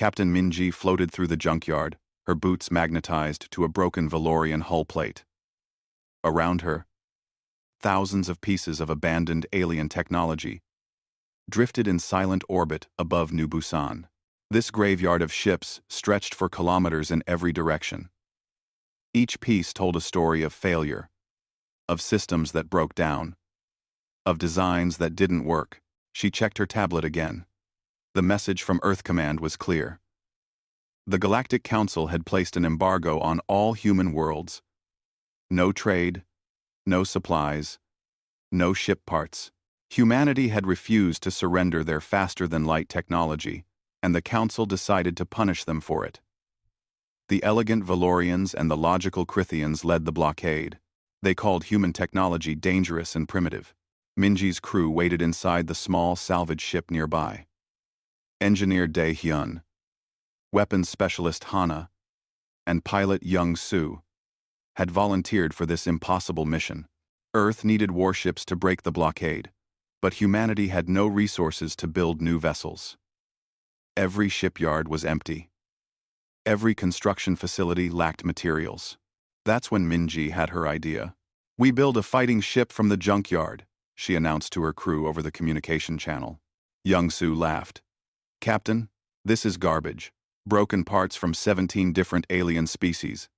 Captain Minji floated through the junkyard, her boots magnetized to a broken Valorian hull plate. Around her, thousands of pieces of abandoned alien technology drifted in silent orbit above New Busan. This graveyard of ships stretched for kilometers in every direction. Each piece told a story of failure, of systems that broke down, of designs that didn't work. She checked her tablet again. The message from Earth Command was clear. The Galactic Council had placed an embargo on all human worlds. No trade, no supplies, no ship parts. Humanity had refused to surrender their faster-than-light technology, and the Council decided to punish them for it. The elegant Valorians and the logical Krithians led the blockade. They called human technology dangerous and primitive. Minji's crew waited inside the small salvage ship nearby. Engineer Dae-hyun, weapons specialist Hana, and pilot Young-soo had volunteered for this impossible mission. Earth needed warships to break the blockade, but humanity had no resources to build new vessels. Every shipyard was empty. Every construction facility lacked materials. That's when Minji had her idea. "We build a fighting ship from the junkyard," she announced to her crew over the communication channel. Young-soo laughed. "Captain, this is garbage. Broken parts from 17 different alien species.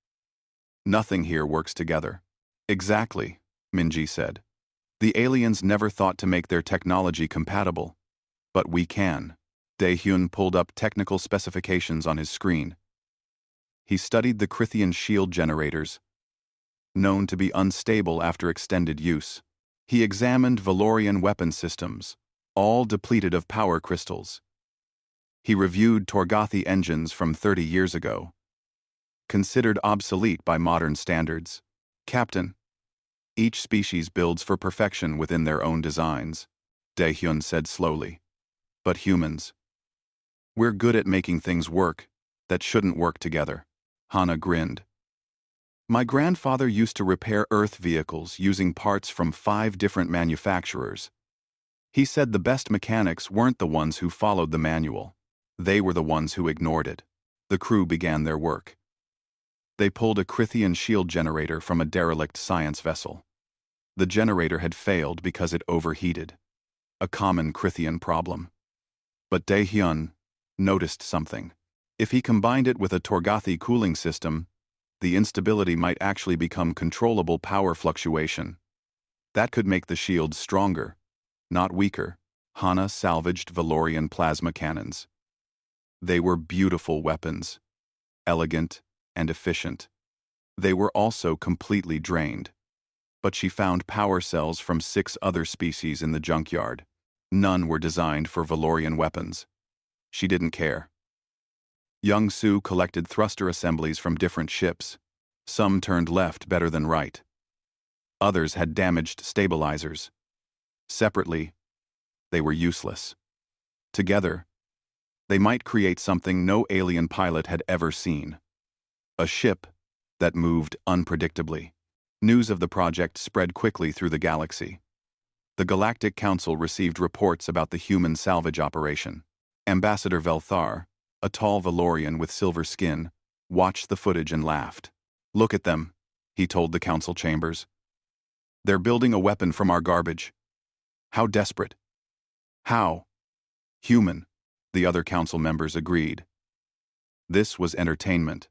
Nothing here works together." "Exactly," Minji said. "The aliens never thought to make their technology compatible. But we can." Dae-hyun pulled up technical specifications on his screen. He studied the Krithian shield generators, known to be unstable after extended use. He examined Valorian weapon systems, all depleted of power crystals. He reviewed Torgothi engines from 30 years ago, considered obsolete by modern standards. "Captain, each species builds for perfection within their own designs," Dae-hyun said slowly. "But humans, we're good at making things work that shouldn't work together." Hana grinned. "My grandfather used to repair Earth vehicles using parts from 5 different manufacturers. He said the best mechanics weren't the ones who followed the manual. They were the ones who ignored it." The crew began their work. They pulled a Krithian shield generator from a derelict science vessel. The generator had failed because it overheated, a common Krithian problem. But Dae-hyun noticed something. If he combined it with a Torgothi cooling system, the instability might actually become controllable power fluctuation. That could make the shields stronger, not weaker. Hana salvaged Valorian plasma cannons. They were beautiful weapons, elegant and efficient. They were also completely drained. But she found power cells from 6 other species in the junkyard. None were designed for Valorian weapons. She didn't care. Young-soo collected thruster assemblies from different ships. Some turned left better than right. Others had damaged stabilizers. Separately, they were useless. Together, they might create something no alien pilot had ever seen. A ship that moved unpredictably. News of the project spread quickly through the galaxy. The Galactic Council received reports about the human salvage operation. Ambassador Velthar, a tall Valorian with silver skin, watched the footage and laughed. "Look at them," he told the council chambers. "They're building a weapon from our garbage. How desperate." "How?" "Human," the other council members agreed. This was entertainment,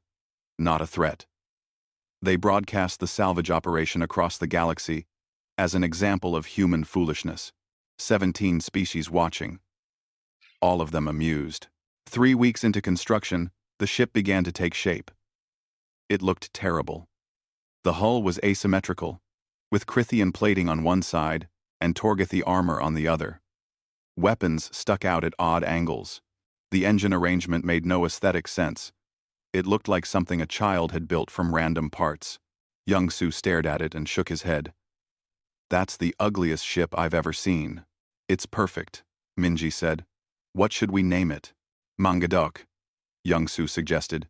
not a threat. They broadcast the salvage operation across the galaxy as an example of human foolishness. 17 species watching. All of them amused. 3 weeks into construction, the ship began to take shape. It looked terrible. The hull was asymmetrical, with Krithian plating on one side and Torgothi armor on the other. Weapons stuck out at odd angles. The engine arrangement made no aesthetic sense. It looked like something a child had built from random parts. Young-soo stared at it and shook his head. "That's the ugliest ship I've ever seen." "It's perfect," Minji said. "What should we name it?" "Mangadok," Young-soo suggested.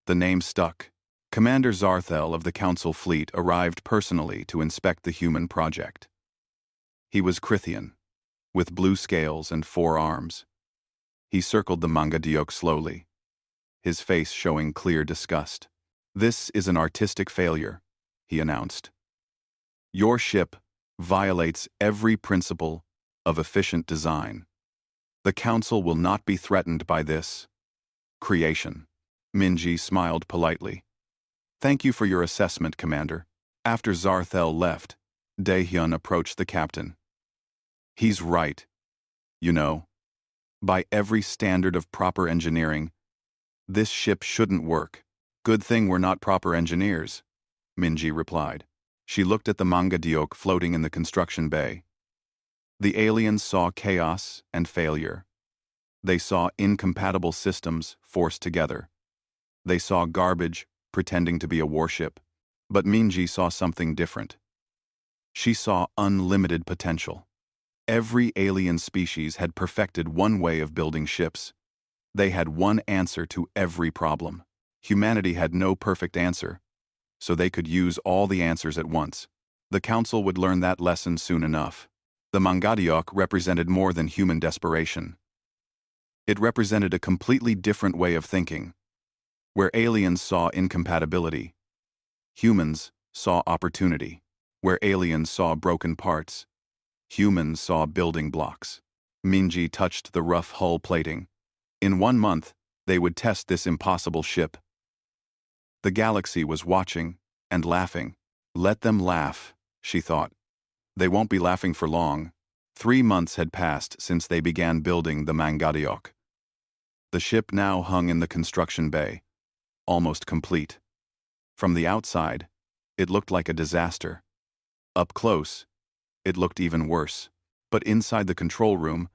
The name stuck. Commander Zarthel of the Council Fleet arrived personally to inspect the human project. He was Krithian, with blue scales and 4 arms. He circled the manga diok slowly, his face showing clear disgust. "This is an artistic failure," he announced. "Your ship violates every principle of efficient design. The Council will not be threatened by this creation." Minji smiled politely. "Thank you for your assessment, Commander." After Zarthel left, Daehyun approached the captain. "He's right. You know, by every standard of proper engineering, this ship shouldn't work." "Good thing we're not proper engineers," Minji replied. She looked at the manga diok floating in the construction bay. The aliens saw chaos and failure. They saw incompatible systems forced together. They saw garbage pretending to be a warship. But Minji saw something different. She saw unlimited potential. Every alien species had perfected one way of building ships. They had one answer to every problem. Humanity had no perfect answer, so they could use all the answers at once. The Council would learn that lesson soon enough. The mangadiok represented more than human desperation. It represented a completely different way of thinking. Where aliens saw incompatibility, humans saw opportunity. Where aliens saw broken parts, humans saw building blocks. Minji touched the rough hull plating. In 1 month, they would test this impossible ship. The galaxy was watching and laughing. Let them laugh, she thought. They won't be laughing for long. 3 months had passed since they began building the mangadiok. The ship now hung in the construction bay, almost complete. From the outside, it looked like a disaster. Up close, it looked even worse. But inside the control room,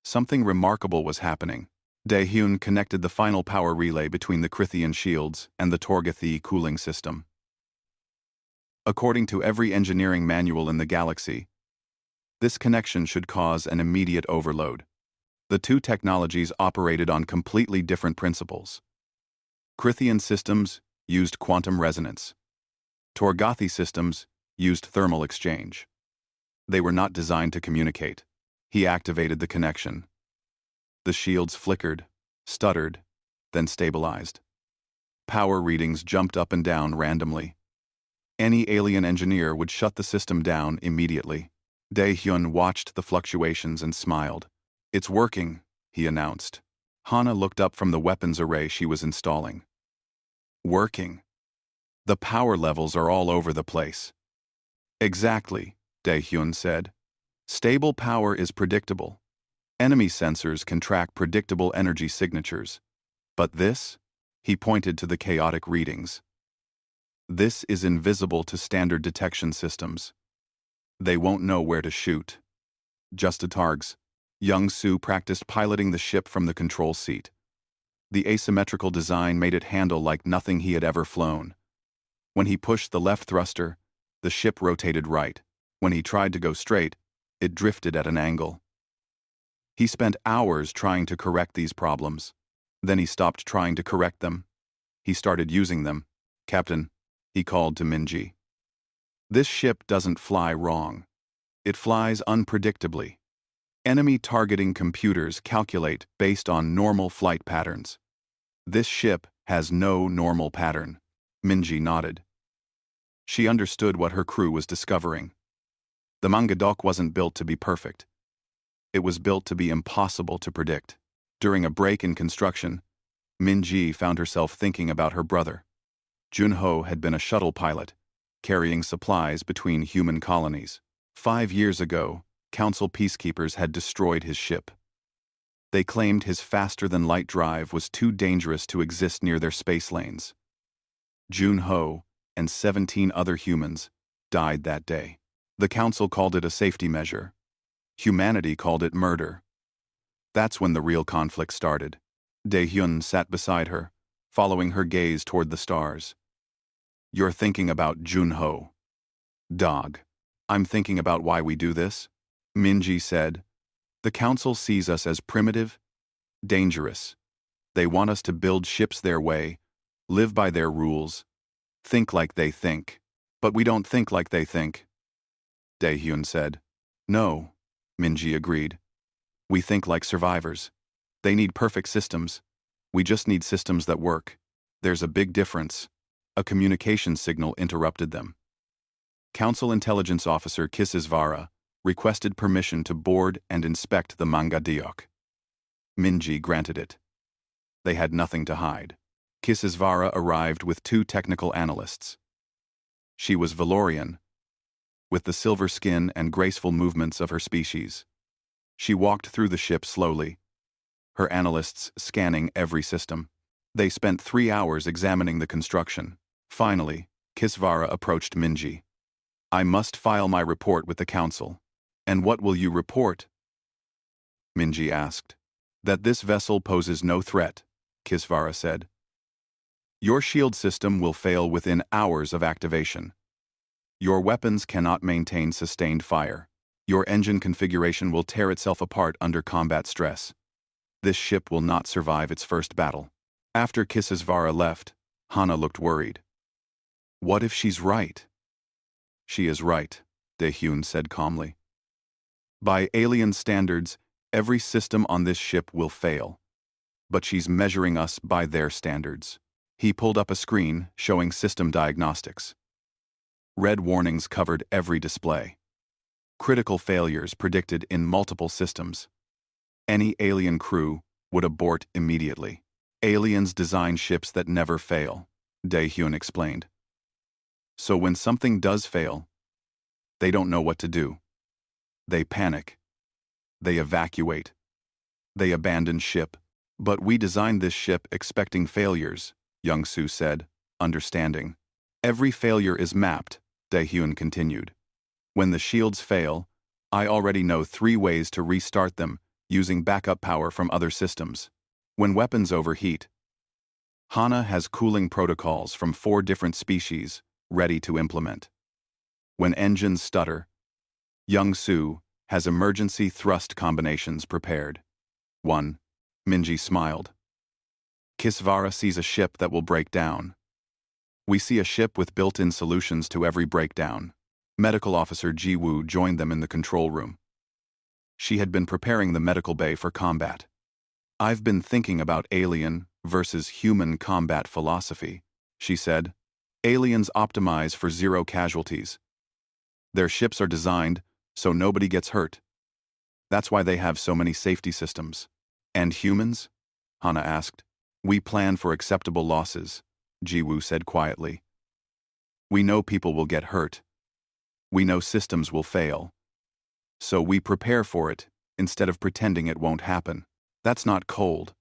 something remarkable was happening. Daehyun connected the final power relay between the Krithian shields and the Torgathi cooling system. According to every engineering manual in the galaxy, this connection should cause an immediate overload. The two technologies operated on completely different principles. Krithian systems used quantum resonance. Torgathi systems used thermal exchange. They were not designed to communicate. He activated the connection. The shields flickered, stuttered, then stabilized. Power readings jumped up and down randomly. Any alien engineer would shut the system down immediately. Daehyun watched the fluctuations and smiled. "It's working," he announced. Hana looked up from the weapons array she was installing. "Working? The power levels are all over the place." "Exactly," Daehyun said. "Stable power is predictable. Enemy sensors can track predictable energy signatures. But this?" He pointed to the chaotic readings. "This is invisible to standard detection systems. They won't know where to shoot." Just a targs. Young Su practiced piloting the ship from the control seat. The asymmetrical design made it handle like nothing he had ever flown. When he pushed the left thruster, the ship rotated right. When he tried to go straight, it drifted at an angle. He spent hours trying to correct these problems. Then he stopped trying to correct them. He started using them. "Captain," he called to Minji. "This ship doesn't fly wrong. It flies unpredictably. Enemy targeting computers calculate based on normal flight patterns. This ship has no normal pattern." Minji nodded. She understood what her crew was discovering. The mangadiok wasn't built to be perfect. It was built to be impossible to predict. During a break in construction, Minji found herself thinking about her brother. Junho had been a shuttle pilot, carrying supplies between human colonies. 5 years ago, Council peacekeepers had destroyed his ship. They claimed his faster-than-light drive was too dangerous to exist near their space lanes. Junho and 17 other humans died that day. The Council called it a safety measure. Humanity called it murder. That's when the real conflict started. Daehyun sat beside her, following her gaze toward the stars. "You're thinking about Junho." "Dog. I'm thinking about why we do this," Minji said. "The Council sees us as primitive, dangerous. They want us to build ships their way, live by their rules, think like they think. But we don't think like they think," Daehyun said. "No," Minji agreed. "We think like survivors. They need perfect systems. We just need systems that work. There's a big difference. A communication signal interrupted them. Council Intelligence Officer Kisisvara requested permission to board and inspect the Mangadiok. Minji granted it. They had nothing to hide. Kisisvara arrived with 2 technical analysts. She was Valorian, with the silver skin and graceful movements of her species. She walked through the ship slowly, her analysts scanning every system. They spent 3 hours examining the construction. Finally, Kisvara approached Minji. I must file my report with the council. And what will you report? Minji asked. That this vessel poses no threat, Kisvara said. Your shield system will fail within hours of activation. Your weapons cannot maintain sustained fire. Your engine configuration will tear itself apart under combat stress. This ship will not survive its first battle. After Kisisvara left, Hana looked worried. What if she's right? She is right, Daehyun said calmly. By alien standards, every system on this ship will fail. But she's measuring us by their standards. He pulled up a screen showing system diagnostics. Red warnings covered every display. Critical failures predicted in multiple systems. Any alien crew would abort immediately. Aliens design ships that never fail, Daehyun explained. So when something does fail, they don't know what to do. They panic. They evacuate. They abandon ship. But we designed this ship expecting failures, Young-soo said, understanding. Every failure is mapped, Daehyun continued. When the shields fail, I already know 3 ways to restart them using backup power from other systems. When weapons overheat, Hana has cooling protocols from 4 different species ready to implement. When engines stutter, Young-soo has emergency thrust combinations prepared. 1. Minji smiled. Kisvara sees a ship that will break down. We see a ship with built-in solutions to every breakdown. Medical Officer Ji-woo joined them in the control room. She had been preparing the medical bay for combat. I've been thinking about alien versus human combat philosophy, she said. Aliens optimize for 0 casualties. Their ships are designed so nobody gets hurt. That's why they have so many safety systems. And humans? Hana asked. We plan for acceptable losses, Ji-woo said quietly. We know people will get hurt. We know systems will fail. So we prepare for it instead of pretending it won't happen. That's not cold.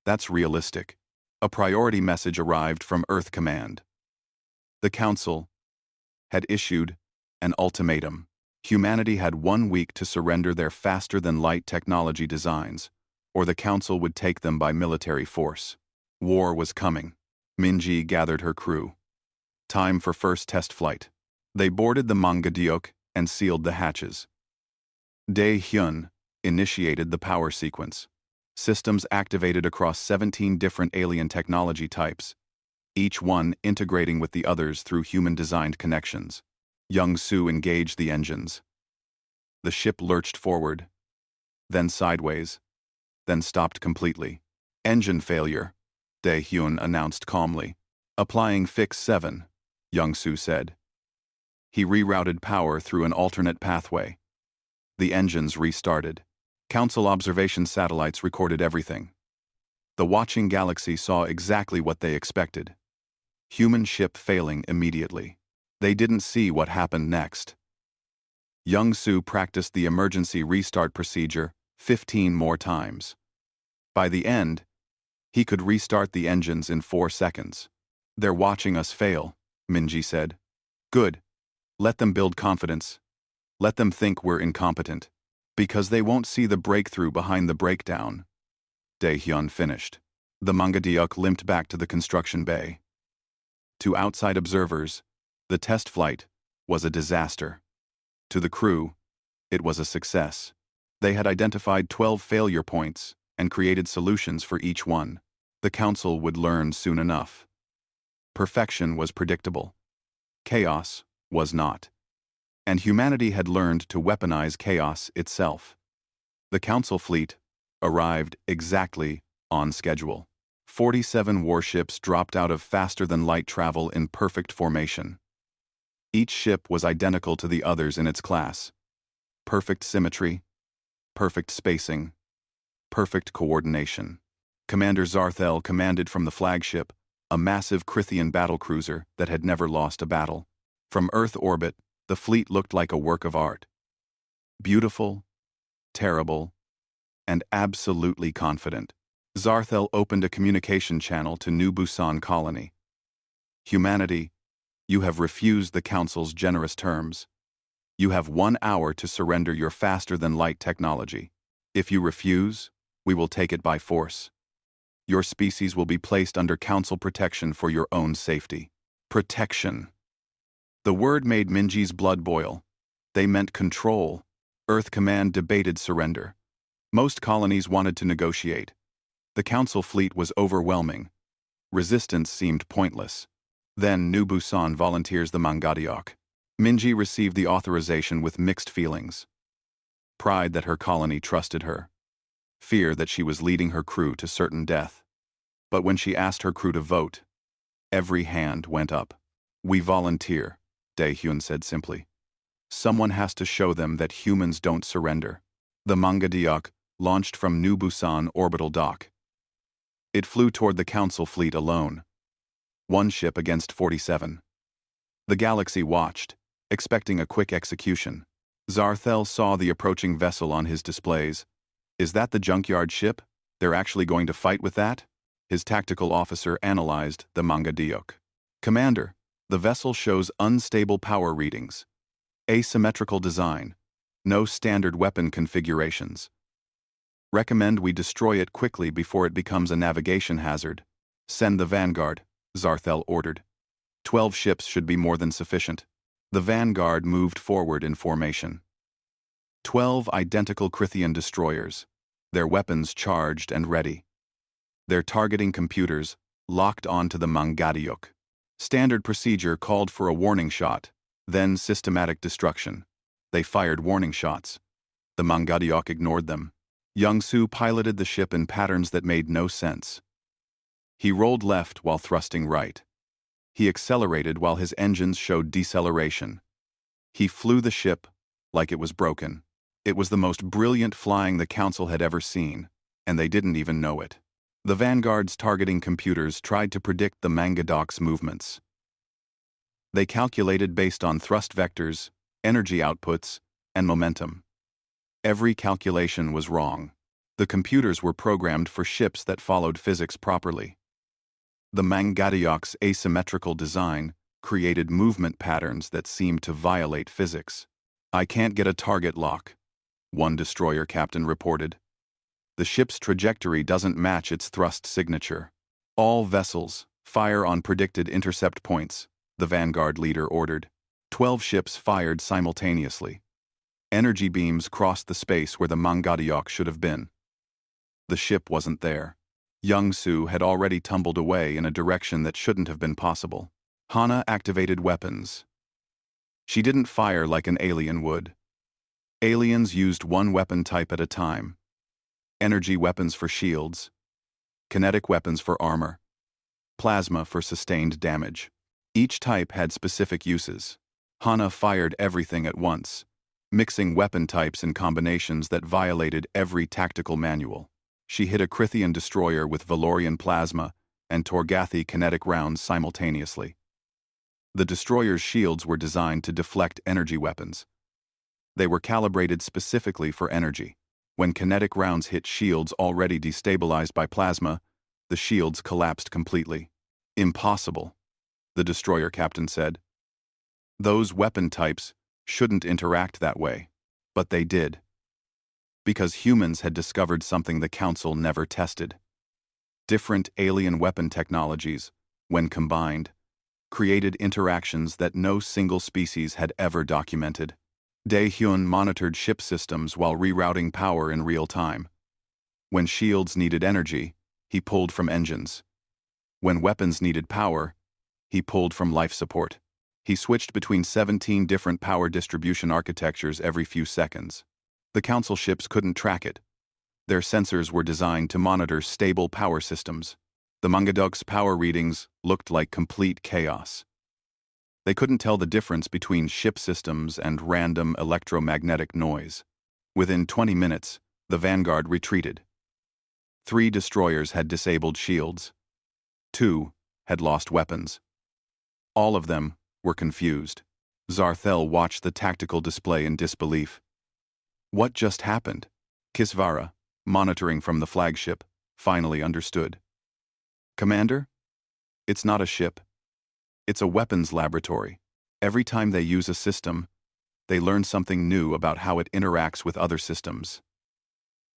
That's realistic. A priority message arrived from Earth Command. The Council had issued an ultimatum. Humanity had 1 week to surrender their faster-than-light technology designs, or the Council would take them by military force. War was coming. Minji gathered her crew. Time for first test flight. They boarded the Mangadiok and sealed the hatches. Daehyun initiated the power sequence. Systems activated across 17 different alien technology types, each one integrating with the others through human-designed connections. Young-soo engaged the engines. The ship lurched forward, then sideways, then stopped completely. Engine failure, Daehyun announced calmly. Applying Fix 7, Young-soo said. He rerouted power through an alternate pathway. The engines restarted. Council observation satellites recorded everything. The watching galaxy saw exactly what they expected. Human ship failing immediately. They didn't see what happened next. Young-soo practiced the emergency restart procedure 15 more times. By the end, he could restart the engines in 4 seconds. They're watching us fail, Minji said. Good. Let them build confidence. Let them think we're incompetent. Because they won't see the breakthrough behind the breakdown. Daehyun finished. The Mangadiok limped back to the construction bay. To outside observers, the test flight was a disaster. To the crew, it was a success. They had identified 12 failure points and created solutions for each one. The Council would learn soon enough. Perfection was predictable. Chaos was not. And humanity had learned to weaponize chaos itself. The Council fleet arrived exactly on schedule. 47 warships dropped out of faster-than-light travel in perfect formation. Each ship was identical to the others in its class. Perfect symmetry, perfect spacing, perfect coordination. Commander Zarthel commanded from the flagship, a massive Crithian battlecruiser that had never lost a battle. From Earth orbit, the fleet looked like a work of art. Beautiful, terrible, and absolutely confident. Zarthel opened a communication channel to New Busan colony. Humanity, you have refused the Council's generous terms. You have 1 hour to surrender your faster-than-light technology. If you refuse, we will take it by force. Your species will be placed under Council protection for your own safety. Protection. The word made Minji's blood boil. They meant control. Earth Command debated surrender. Most colonies wanted to negotiate. The Council fleet was overwhelming. Resistance seemed pointless. Then New Busan volunteers the Mangadiok. Minji received the authorization with mixed feelings. Pride that her colony trusted her. Fear that she was leading her crew to certain death. But when she asked her crew to vote, every hand went up. We volunteer, Daehyun said simply. Someone has to show them that humans don't surrender. The Mangadiok launched from New Busan orbital dock. It flew toward the Council fleet alone. 1 ship against 47. The galaxy watched, expecting a quick execution. Zarthel saw the approaching vessel on his displays. Is that the junkyard ship? They're actually going to fight with that? His tactical officer analyzed the Mangadiok. Commander, the vessel shows unstable power readings. Asymmetrical design. No standard weapon configurations. Recommend we destroy it quickly before it becomes a navigation hazard. Send the Vanguard, Zarthel ordered. 12 ships should be more than sufficient. The Vanguard moved forward in formation. 12 identical Crithian destroyers, their weapons charged and ready. Their targeting computers locked onto the Mangadiok. Standard procedure called for a warning shot, then systematic destruction. They fired warning shots. The Mangadiok ignored them. Young-Soo piloted the ship in patterns that made no sense. He rolled left while thrusting right. He accelerated while his engines showed deceleration. He flew the ship like it was broken. It was the most brilliant flying the Council had ever seen, and they didn't even know it. The Vanguard's targeting computers tried to predict the Mangadiok's movements. They calculated based on thrust vectors, energy outputs, and momentum. Every calculation was wrong. The computers were programmed for ships that followed physics properly. The Mangadiok's asymmetrical design created movement patterns that seemed to violate physics. I can't get a target lock, one destroyer captain reported. The ship's trajectory doesn't match its thrust signature. All vessels, fire on predicted intercept points, the Vanguard leader ordered. 12 ships fired simultaneously. Energy beams crossed the space where the Mangadiok should have been. The ship wasn't there. Young-Soo had already tumbled away in a direction that shouldn't have been possible. Hana activated weapons. She didn't fire like an alien would. Aliens used one weapon type at a time. Energy weapons for shields, kinetic weapons for armor, plasma for sustained damage. Each type had specific uses. Hana fired everything at once, mixing weapon types in combinations that violated every tactical manual. She hit a Crithian destroyer with Valorian plasma and Torgathi kinetic rounds simultaneously. The destroyer's shields were designed to deflect energy weapons. They were calibrated specifically for energy. When kinetic rounds hit shields already destabilized by plasma, the shields collapsed completely. Impossible, the destroyer captain said. Those weapon types shouldn't interact that way, but they did. Because humans had discovered something the Council never tested. Different alien weapon technologies, when combined, created interactions that no single species had ever documented. Daehyun monitored ship systems while rerouting power in real time. When shields needed energy, he pulled from engines. When weapons needed power, he pulled from life support. He switched between 17 different power distribution architectures every few seconds. The Council ships couldn't track it. Their sensors were designed to monitor stable power systems. The Mangadok's power readings looked like complete chaos. They couldn't tell the difference between ship systems and random electromagnetic noise. Within 20 minutes, the Vanguard retreated. 3 destroyers had disabled shields. 2 had lost weapons. All of them were confused. Zarthel watched the tactical display in disbelief. What just happened? Kisvara, monitoring from the flagship, finally understood. Commander? It's not a ship. It's a weapons laboratory. Every time they use a system, they learn something new about how it interacts with other systems.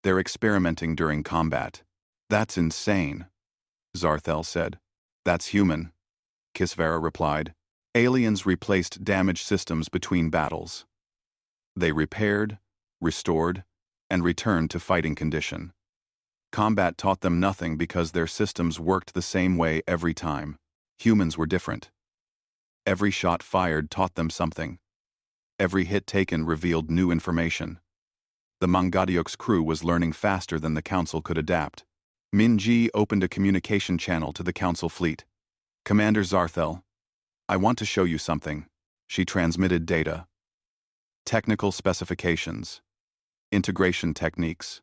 They're experimenting during combat. That's insane, Zarthel said. That's human, Kisvara replied. Aliens replaced damaged systems between battles. They repaired, restored, and returned to fighting condition. Combat taught them nothing because their systems worked the same way every time. Humans were different. Every shot fired taught them something. Every hit taken revealed new information. The Mangadiok's crew was learning faster than the Council could adapt. Minji opened a communication channel to the Council fleet. Commander Zarthel, I want to show you something. She transmitted data. Technical specifications. Integration techniques.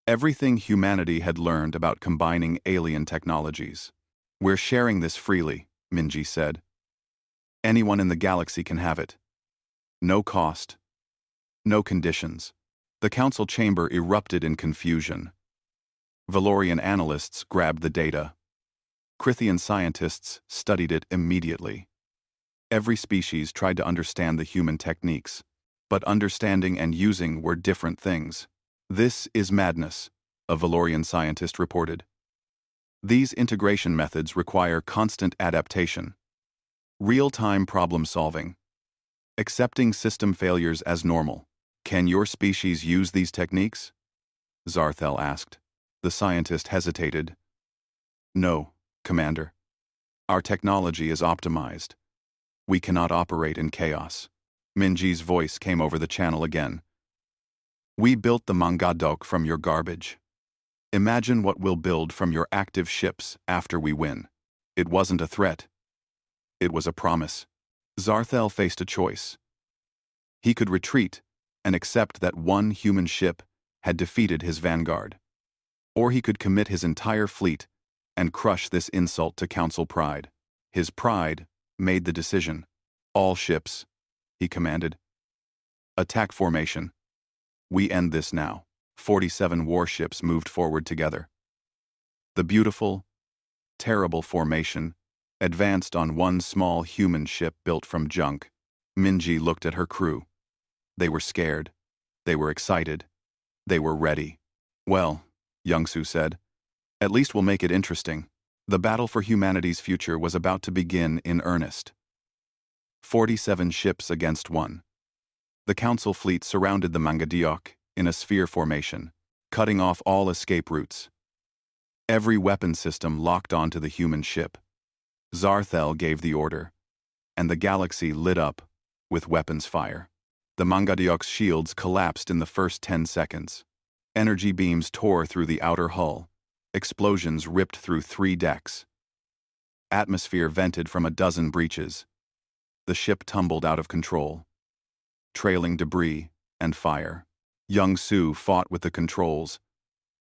Everything humanity had learned about combining alien technologies. We're sharing this freely, Minji said. Anyone in the galaxy can have it. No cost. No conditions. The Council chamber erupted in confusion. Valorian analysts grabbed the data. Krithian scientists studied it immediately. Every species tried to understand the human techniques, but understanding and using were different things. This is madness, a Valorian scientist reported. These integration methods require constant adaptation. Real-time problem-solving. Accepting system failures as normal. Can your species use these techniques? Zarthel asked. The scientist hesitated. No, Commander. Our technology is optimized. We cannot operate in chaos. Minji's voice came over the channel again. We built the Mangadok from your garbage. Imagine what we'll build from your active ships after we win. It wasn't a threat. It was a promise. Zarthel faced a choice. He could retreat and accept that one human ship had defeated his vanguard. Or he could commit his entire fleet and crush this insult to Council pride. His pride made the decision. All ships, he commanded. Attack formation. We end this now. 47 warships moved forward together. The beautiful, terrible formation advanced on one small human ship built from junk. Minji looked at her crew. They were scared. They were excited. They were ready. Well, Youngsu said, at least we'll make it interesting. The battle for humanity's future was about to begin in earnest. 47 ships against 1. The Council fleet surrounded the Mangadiok in a sphere formation, cutting off all escape routes. Every weapon system locked onto the human ship. Zarthel gave the order, and the galaxy lit up with weapons fire. The Mangadiok's shields collapsed in the first 10 seconds. Energy beams tore through the outer hull. Explosions ripped through 3 decks. Atmosphere vented from a dozen breaches. The ship tumbled out of control, trailing debris and fire. Youngsu fought with the controls,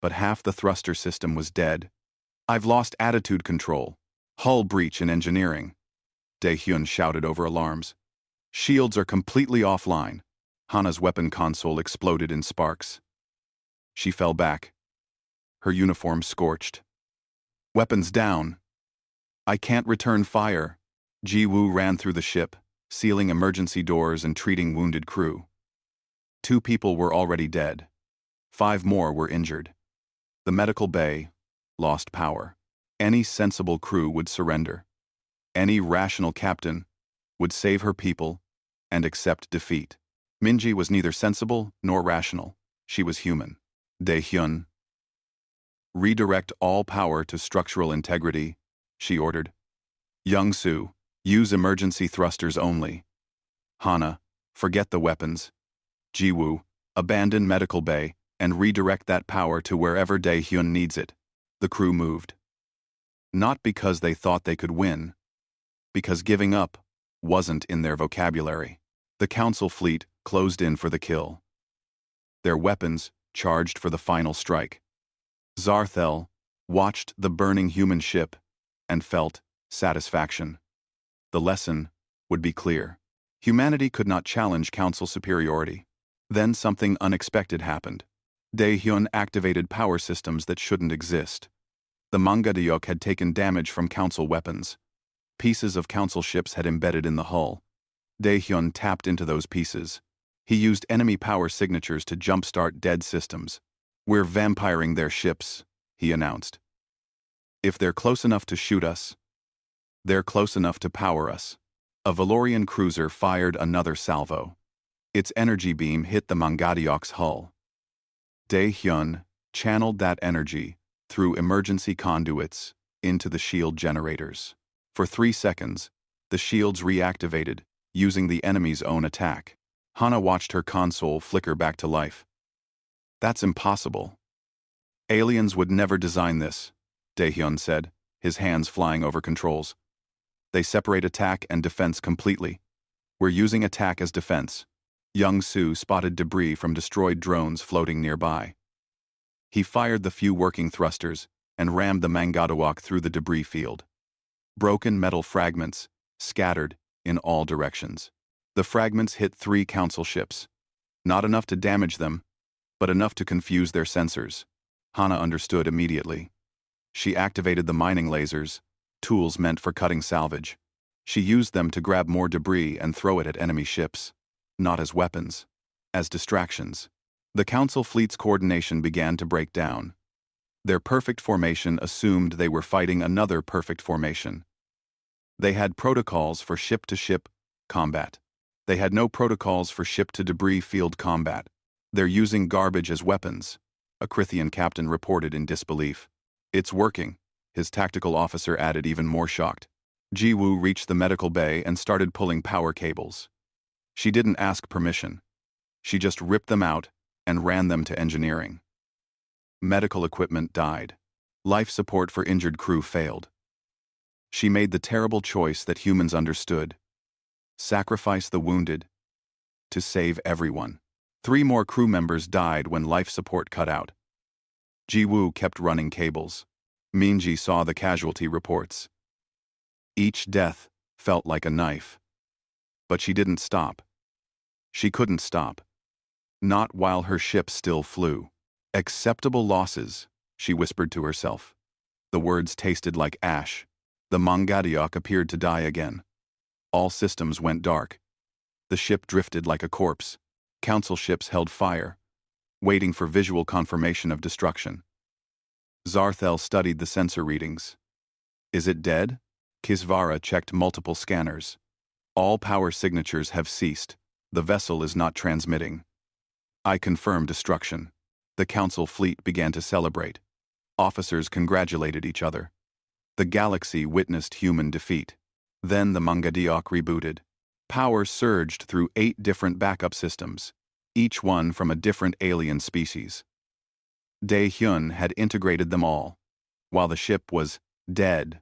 but half the thruster system was dead. I've lost attitude control. Hull breach in engineering. Daehyun shouted over alarms. Shields are completely offline. Hana's weapon console exploded in sparks. She fell back, her uniform scorched. Weapons down. I can't return fire. Ji-woo ran through the ship, sealing emergency doors and treating wounded crew. 2 people were already dead. 5 more were injured. The medical bay lost power. Any sensible crew would surrender. Any rational captain would save her people and accept defeat. Minji was neither sensible nor rational. She was human. Daehyun. Redirect all power to structural integrity, she ordered. Youngsu, use emergency thrusters only. Hana, forget the weapons. Ji-woo, abandon medical bay and redirect that power to wherever Dae-hyun needs it. The crew moved. Not because they thought they could win, because giving up wasn't in their vocabulary. The Council fleet closed in for the kill. Their weapons charged for the final strike. Zarthel watched the burning human ship and felt satisfaction. The lesson would be clear. Humanity could not challenge Council superiority. Then something unexpected happened. Dae-hyun activated power systems that shouldn't exist. The Mangadeok had taken damage from Council weapons. Pieces of Council ships had embedded in the hull. Dae-hyun tapped into those pieces. He used enemy power signatures to jumpstart dead systems. "We're vampiring their ships," he announced. "If they're close enough to shoot us, they're close enough to power us." A Valorian cruiser fired another salvo. Its energy beam hit the Mangadeok's hull. Dae-hyun channeled that energy through emergency conduits into the shield generators. For 3 seconds, the shields reactivated, using the enemy's own attack. Hana watched her console flicker back to life. "That's impossible. Aliens would never design this," Dae-hyun said, his hands flying over controls. "They separate attack and defense completely. We're using attack as defense." Young-soo spotted debris from destroyed drones floating nearby. He fired the few working thrusters and rammed the Mangadeok through the debris field. Broken metal fragments scattered in all directions. The fragments hit 3 Council ships. Not enough to damage them, but enough to confuse their sensors. Hana understood immediately. She activated the mining lasers, tools meant for cutting salvage. She used them to grab more debris and throw it at enemy ships. Not as weapons, as distractions. The Council fleet's coordination began to break down. Their perfect formation assumed they were fighting another perfect formation. They had protocols for ship-to-ship combat. They had no protocols for ship-to-debris field combat. "They're using garbage as weapons," a Krithian captain reported in disbelief. "It's working," his tactical officer added, even more shocked. Ji-woo reached the medical bay and started pulling power cables. She didn't ask permission. She just ripped them out and ran them to engineering. Medical equipment died. Life support for injured crew failed. She made the terrible choice that humans understood: sacrifice the wounded to save everyone. 3 more crew members died when life support cut out. Ji-woo kept running cables. Minji saw the casualty reports. Each death felt like a knife. But she didn't stop. She couldn't stop. Not while her ship still flew. "Acceptable losses," she whispered to herself. The words tasted like ash. The Mangadeok appeared to die again. All systems went dark. The ship drifted like a corpse. Council ships held fire, waiting for visual confirmation of destruction. Zarthel studied the sensor readings. "Is it dead?" Kisvara checked multiple scanners. "All power signatures have ceased. The vessel is not transmitting." "I confirm destruction." The Council fleet began to celebrate. Officers congratulated each other. The galaxy witnessed human defeat. Then the Mangadeok rebooted. Power surged through 8 different backup systems, each one from a different alien species. Dae-hyun had integrated them all, while the ship was dead,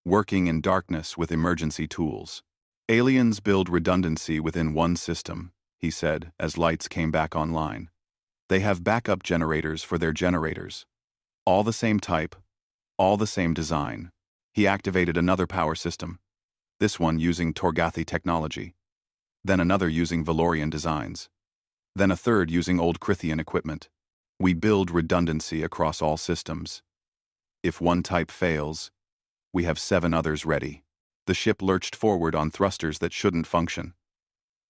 working in darkness with emergency tools. "Aliens build redundancy within one system," he said as lights came back online. "They have backup generators for their generators. All the same type, all the same design." He activated another power system, this one using Torgathi technology, then another using Valorian designs, then a third using old Krithian equipment. "We build redundancy across all systems. If one type fails, we have 7 others ready." The ship lurched forward on thrusters that shouldn't function.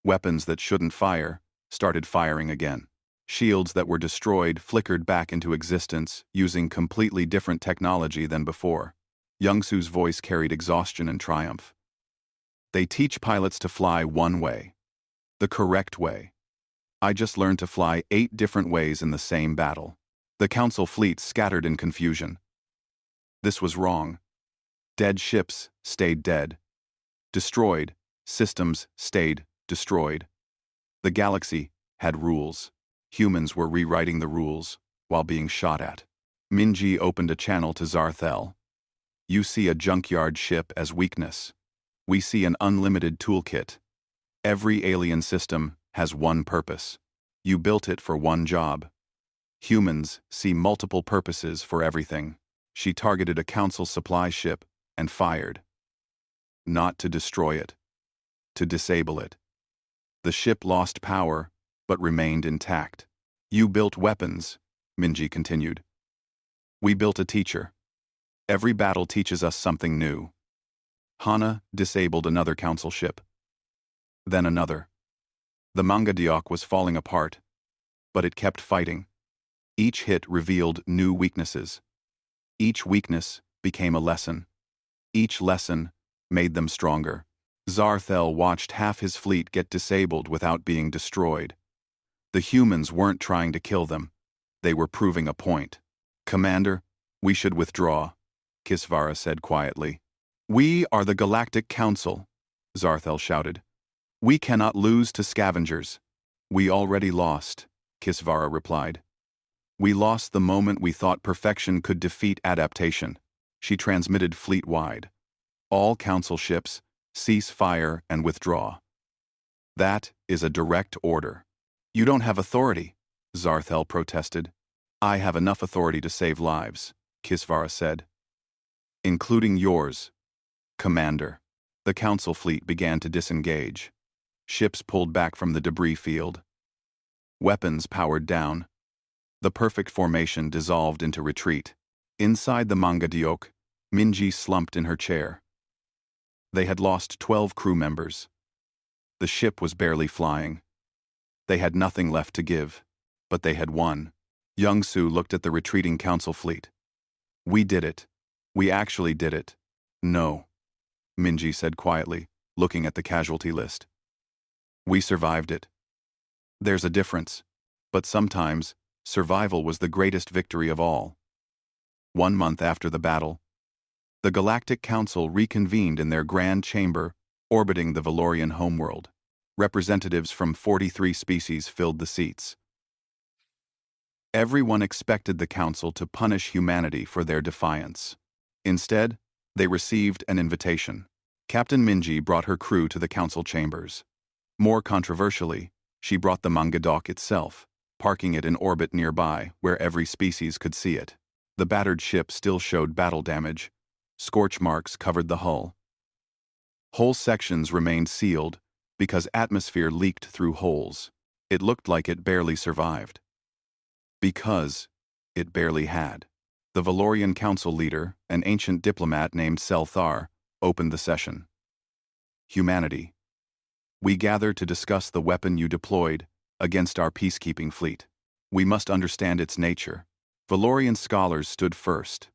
Weapons that shouldn't fire started firing again. Shields that were destroyed flickered back into existence using completely different technology than before. Young-soo's voice carried exhaustion and triumph. "They teach pilots to fly one way. The correct way. I just learned to fly 8 different ways in the same battle." The Council fleet scattered in confusion. This was wrong. Dead ships stayed dead. Destroyed systems stayed destroyed. The galaxy had rules. Humans were rewriting the rules while being shot at. Minji opened a channel to Zarthel. You see a junkyard ship as weakness. We see an unlimited toolkit. Every alien system has one purpose. You built it for one job. Humans see multiple purposes for everything. She targeted a council supply ship and fired. Not to destroy it, to disable it. The ship lost power, but remained intact. You built weapons, Minji continued. We built a teacher. Every battle teaches us something new. Hana disabled another council ship. Then another. The manga diok was falling apart, but it kept fighting. Each hit revealed new weaknesses. Each weakness became a lesson. Each lesson made them stronger. Zarthel watched half his fleet get disabled without being destroyed. The humans weren't trying to kill them. They were proving a point. Commander, we should withdraw, Kisvara said quietly. We are the Galactic Council, Zarthel shouted. We cannot lose to scavengers. We already lost, Kisvara replied. We lost the moment we thought perfection could defeat adaptation. She transmitted fleet-wide. All council ships, cease fire and withdraw. That is a direct order. You don't have authority, Zarthel protested. I have enough authority to save lives, Kisvara said. Including yours, Commander. The council fleet began to disengage. Ships pulled back from the debris field. Weapons powered down. The perfect formation dissolved into retreat. Inside the manga diok, Minji slumped in her chair. They had lost 12 crew members. The ship was barely flying. They had nothing left to give, but they had won. Youngsu looked at the retreating council fleet. We did it. We actually did it. No, Minji said quietly, looking at the casualty list. We survived it. There's a difference, but sometimes survival was the greatest victory of all. 1 month after the battle, the Galactic Council reconvened in their grand chamber orbiting the Valorian homeworld. Representatives from 43 species filled the seats. Everyone expected the Council to punish humanity for their defiance. Instead, they received an invitation. Captain Minji brought her crew to the Council chambers. More controversially, she brought the manga dock itself, parking it in orbit nearby where every species could see it. The battered ship still showed battle damage. Scorch marks covered the hull. Whole sections remained sealed because atmosphere leaked through holes. It looked like it barely survived. Because it barely had. The Valorian Council leader, an ancient diplomat named Selthar, opened the session. Humanity. We gather to discuss the weapon you deployed against our peacekeeping fleet. We must understand its nature. Valorian scholars stood first.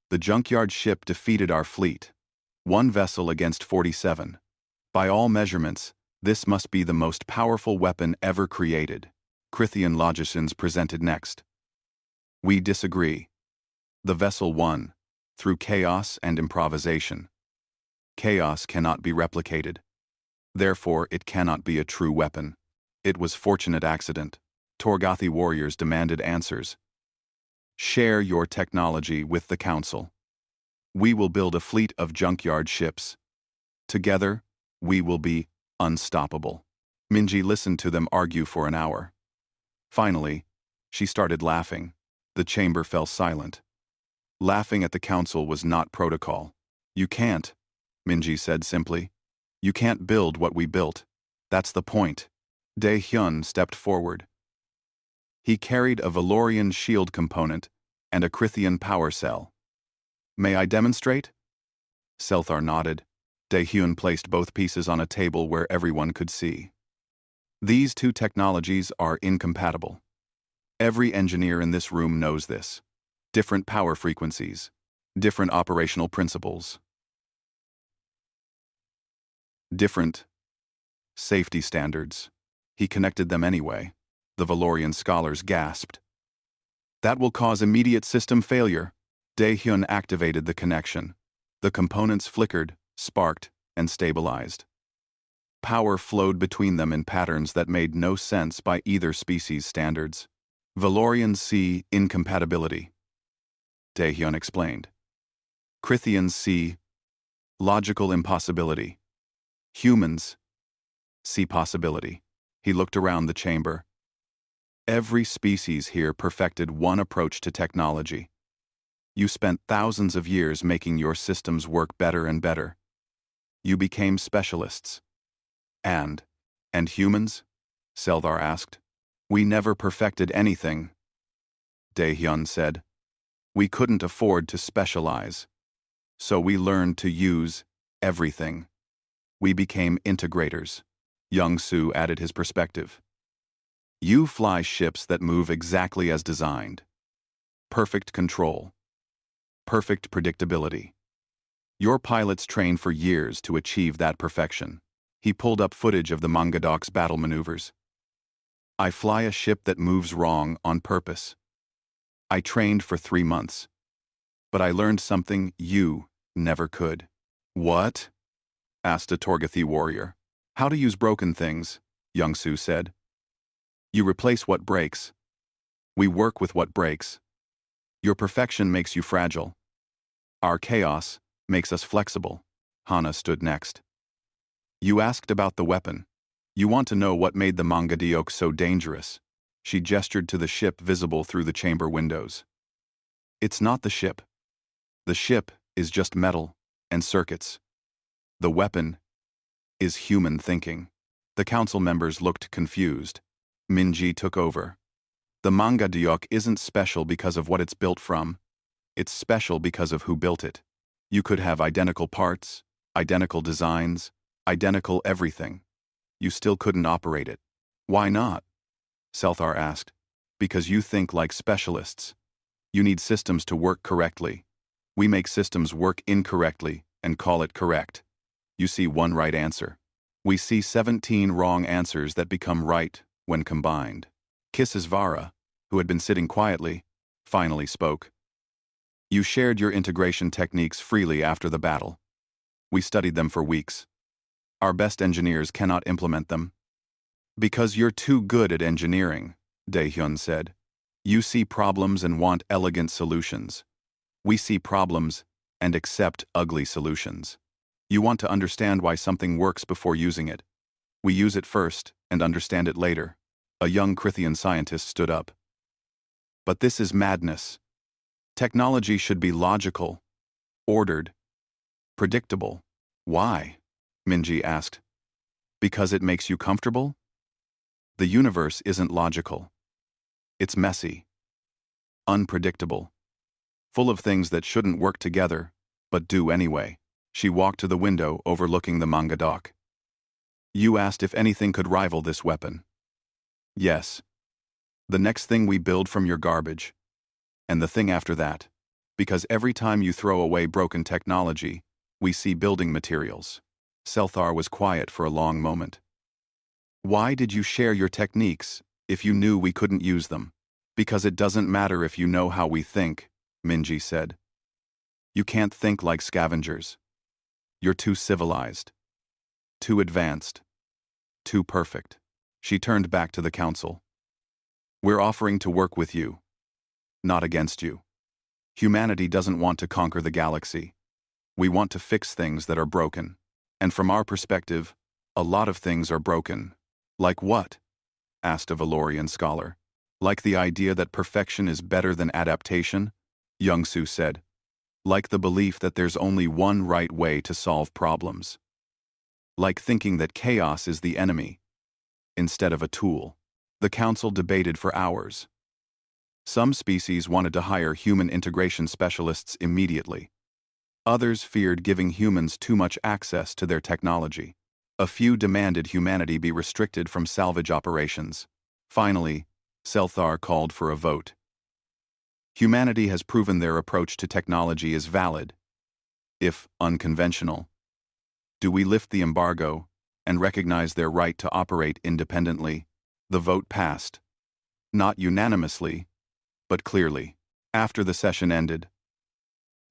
The junkyard ship defeated our fleet. 1 vessel against 47. By all measurements, this must be the most powerful weapon ever created. Crithian logicians presented next. We disagree. The vessel won, through chaos and improvisation. Chaos cannot be replicated. Therefore, it cannot be a true weapon. It was fortunate accident. Torgathi warriors demanded answers. Share your technology with the Council. We will build a fleet of junkyard ships. Together, we will be unstoppable. Minji listened to them argue for an hour. Finally, she started laughing. The chamber fell silent. Laughing at the Council was not protocol. You can't, Minji said simply. You can't build what we built. That's the point. Dae-hyun stepped forward. He carried a Valorian shield component and a Crithian power cell. May I demonstrate? Selthar nodded. Dae-hyun placed both pieces on a table where everyone could see. These two technologies are incompatible. Every engineer in this room knows this. Different power frequencies, different operational principles, different safety standards. He connected them anyway. The Valorian scholars gasped. That will cause immediate system failure. Dae-hyun activated the connection. The components flickered, sparked, and stabilized. power flowed between them in patterns that made no sense by either species' standards. Valorians see incompatibility, Daehyun explained. Krithians see logical impossibility. Humans see possibility. He looked around the chamber. Every species here perfected one approach to technology. You spent thousands of years making your systems work better and better. You became specialists. And humans? Seldar asked. We never perfected anything, Daehyun said. We couldn't afford to specialize. So we learned to use everything. We became integrators. Young-soo added his perspective. You fly ships that move exactly as designed. Perfect control. Perfect predictability. Your pilots trained for years to achieve that perfection. He pulled up footage of the Mangadok's battle maneuvers. I fly a ship that moves wrong on purpose. I trained for 3 months. But I learned something you never could. What? Asked a Torgathi warrior. How to use broken things, Young-soo said. You replace what breaks. We work with what breaks. Your perfection makes you fragile. Our chaos makes us flexible. Hana stood next. You asked about the weapon. You want to know what made the Mangadiok so dangerous. She gestured to the ship visible through the chamber windows. It's not the ship. The ship is just metal and circuits. The weapon is human thinking. The council members looked confused. Minji took over. The Mangadiok isn't special because of what it's built from. It's special because of who built it. You could have identical parts, identical designs, identical everything. You still couldn't operate it. Why not? Seldar asked. Because you think like specialists. You need systems to work correctly. We make systems work incorrectly and call it correct. You see one right answer. We see 17 wrong answers that become right when combined. Kisesvara, who had been sitting quietly, finally spoke. You shared your integration techniques freely after the battle. We studied them for weeks. Our best engineers cannot implement them. Because you're too good at engineering, Daehyun said. You see problems and want elegant solutions. We see problems and accept ugly solutions. You want to understand why something works before using it. We use it first and understand it later. A young Krithian scientist stood up. But this is madness. Technology should be logical, ordered, predictable. Why? Minji asked. Because it makes you comfortable? The universe isn't logical. It's messy, unpredictable, full of things that shouldn't work together, but do anyway. She walked to the window overlooking the Mangadok. You asked if anything could rival this weapon. Yes. The next thing we build from your garbage. And the thing after that. Because every time you throw away broken technology, we see building materials. Seldar was quiet for a long moment. Why did you share your techniques if you knew we couldn't use them? Because it doesn't matter if you know how we think, Minji said. You can't think like scavengers. You're too civilized. Too advanced. Too perfect. She turned back to the council. We're offering to work with you, not against you. Humanity doesn't want to conquer the galaxy. We want to fix things that are broken. And from our perspective, a lot of things are broken. Like what? Asked a Valorian scholar. Like the idea that perfection is better than adaptation? Young-soo said. Like the belief that there's only one right way to solve problems. Like thinking that chaos is the enemy, instead of a tool. The council debated for hours. Some species wanted to hire human integration specialists immediately. Others feared giving humans too much access to their technology. A few demanded humanity be restricted from salvage operations. Finally, Seldar called for a vote. Humanity has proven their approach to technology is valid, if unconventional. Do we lift the embargo and recognize their right to operate independently? The vote passed. Not unanimously, but clearly. After the session ended,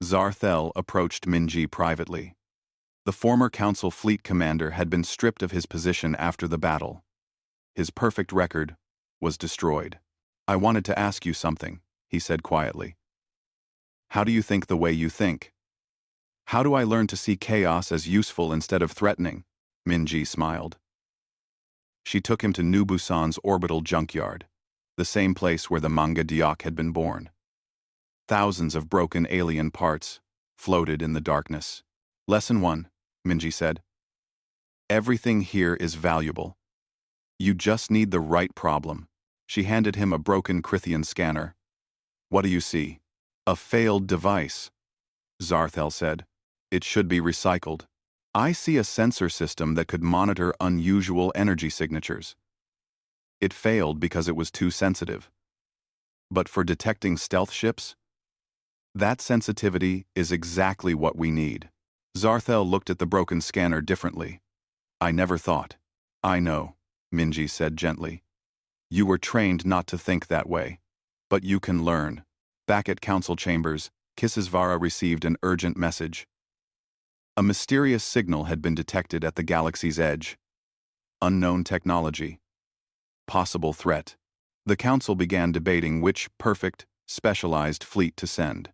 Zarthel approached Minji privately. The former Council fleet commander had been stripped of his position after the battle. His perfect record was destroyed. "I wanted to ask you something," he said quietly. "How do you think the way you think? How do I learn to see chaos as useful instead of threatening?" Minji smiled. She took him to New Busan's orbital junkyard, the same place where the manga Diok had been born. Thousands of broken alien parts floated in the darkness. "Lesson 1, Minji said. "Everything here is valuable. You just need the right problem." She handed him a broken Krithian scanner. "What do you see?" "A failed device," Zarthel said. "It should be recycled." "I see a sensor system that could monitor unusual energy signatures." "It failed because it was too sensitive." "But for detecting stealth ships?" "That sensitivity is exactly what we need." Zarthel looked at the broken scanner differently. "I never thought." "I know," Minji said gently. "You were trained not to think that way. But you can learn." Back at council chambers, Kisesvara received an urgent message. A mysterious signal had been detected at the galaxy's edge. Unknown technology. Possible threat. The council began debating which perfect, specialized fleet to send.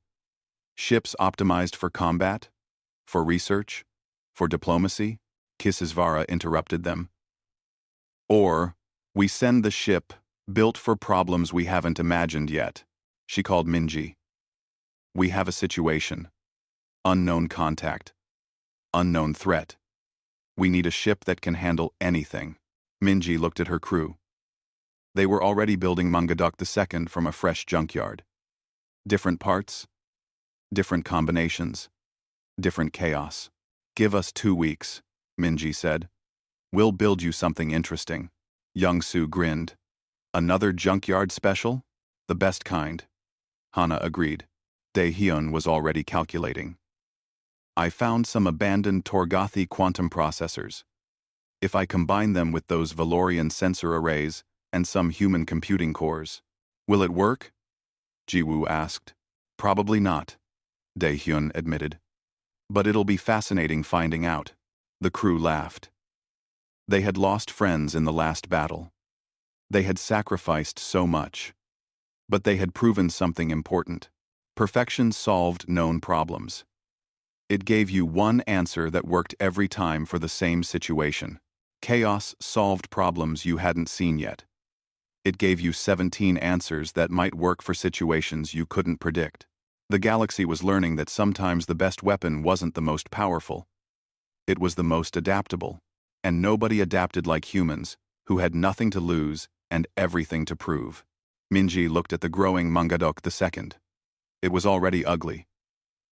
Ships optimized for combat? For research? For diplomacy? Kisesvara interrupted them. "Or, we send the ship, built for problems we haven't imagined yet," she called Minji. "We have a situation. Unknown contact. Unknown threat. We need a ship that can handle anything." Minji looked at her crew. They were already building Mangadok II from a fresh junkyard. Different parts, different combinations, different chaos. "Give us 2 weeks, Minji said. "We'll build you something interesting." Young-Soo grinned. "Another junkyard special? The best kind." Hana agreed. Dae-hyun was already calculating. "I found some abandoned Torgothi quantum processors. If I combine them with those Valorian sensor arrays and some human computing cores, will it work?" Jiwoo asked. "Probably not," Dae-hyun admitted. "But it'll be fascinating finding out." The crew laughed. They had lost friends in the last battle. They had sacrificed so much. But they had proven something important. Perfection solved known problems. It gave you one answer that worked every time for the same situation. Chaos solved problems you hadn't seen yet. It gave you 17 answers that might work for situations you couldn't predict. The galaxy was learning that sometimes the best weapon wasn't the most powerful. It was the most adaptable. And nobody adapted like humans, who had nothing to lose and everything to prove. Minji looked at the growing Mangadok II. It was already ugly.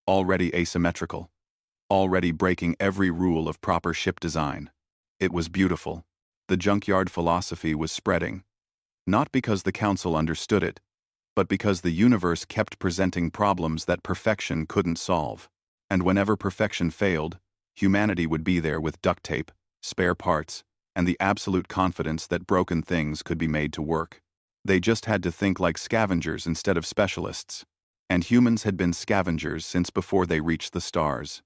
Already asymmetrical. Already breaking every rule of proper ship design. It was beautiful. The junkyard philosophy was spreading. Not because the council understood it, but because the universe kept presenting problems that perfection couldn't solve. And whenever perfection failed, humanity would be there with duct tape, spare parts, and the absolute confidence that broken things could be made to work. They just had to think like scavengers instead of specialists. And humans had been scavengers since before they reached the stars.